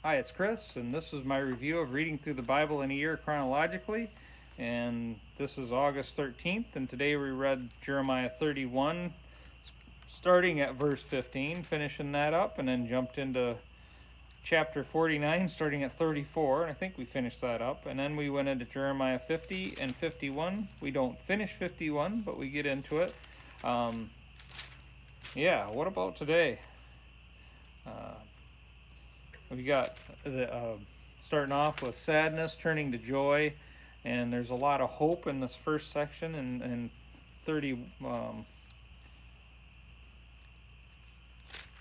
Hi, it's Chris, and this is my review of reading through the Bible in a year chronologically. And this is August 13th, and today we read Jeremiah 31, starting at verse 15, finishing that up, and then jumped into chapter 49, starting at 34, and I think we finished that up. And then we went into Jeremiah 50 and 51. We don't finish 51, but we get into it. What about today? We got starting off with sadness turning to joy, and there's a lot of hope in this first section in 30.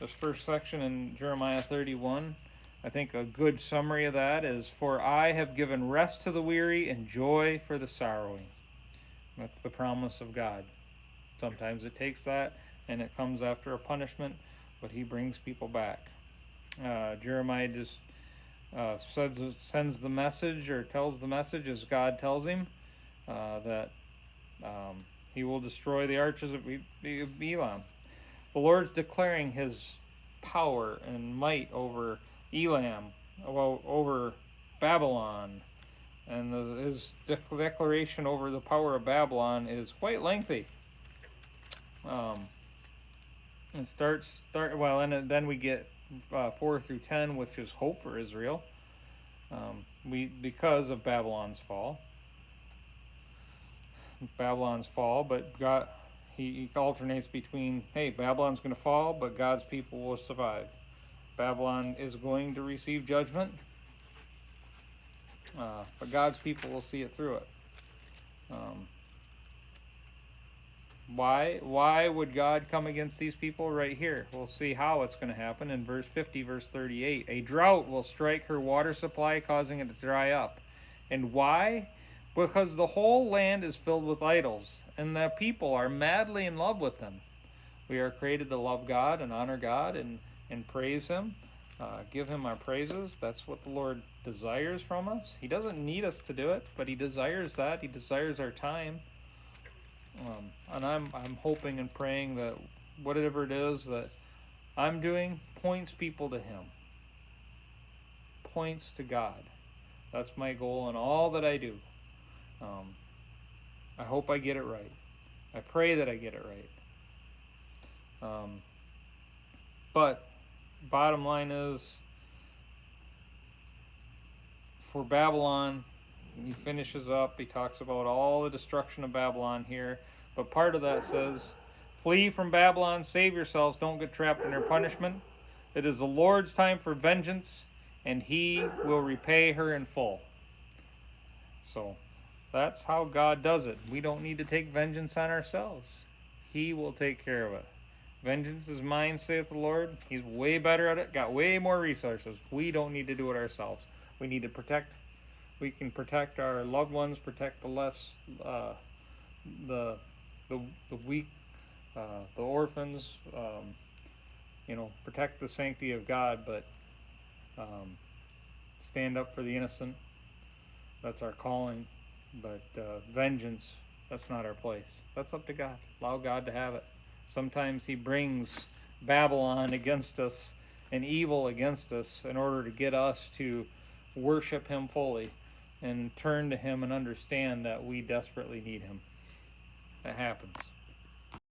This first section in Jeremiah 31. I think a good summary of that is, "For I have given rest to the weary and joy for the sorrowing." That's the promise of God. Sometimes it takes that, and it comes after a punishment, but He brings people back. Jeremiah just sends the message, or tells the message as God tells him, that he will destroy the archers of Elam. The Lord's declaring His power and might over Elam, over Babylon, and His declaration over the power of Babylon is quite lengthy. And then we get 4 through 10, which is hope for Israel, because of Babylon's fall. But God, he alternates between, hey, Babylon's going to fall, but God's people will survive. Babylon is going to receive judgment, but God's people will see it through it. Why would God come against these people right here? We'll see how it's going to happen in verse 50, verse 38. "A drought will strike her water supply, causing it to dry up. And why? Because the whole land is filled with idols, and the people are madly in love with them." We are created to love God and honor God and praise Him, give Him our praises. That's what the Lord desires from us. He doesn't need us to do it, but He desires that. He desires our time. And I'm hoping and praying that whatever it is that I'm doing points people to Him, points to God. That's my goal in all that I do. I hope I get it right. I pray that I get it right. But bottom line is, for Babylon, he finishes up, he talks about all the destruction of Babylon here, but part of that says, "Flee from Babylon, save yourselves, don't get trapped in their punishment. It is the Lord's time for vengeance, and He will repay her in full." So that's how God does it. We don't need to take vengeance on ourselves. He will take care of it. "Vengeance is mine, saith the Lord." He's way better at it, got way more resources. We don't need to do it ourselves. We need to protect. We can protect our loved ones, protect the less, the weak, the orphans. Protect the sanctity of God, but stand up for the innocent. That's our calling. But vengeance, that's not our place. That's up to God. Allow God to have it. Sometimes He brings Babylon against us and evil against us in order to get us to worship Him fully and turn to Him and understand that we desperately need Him. That happens.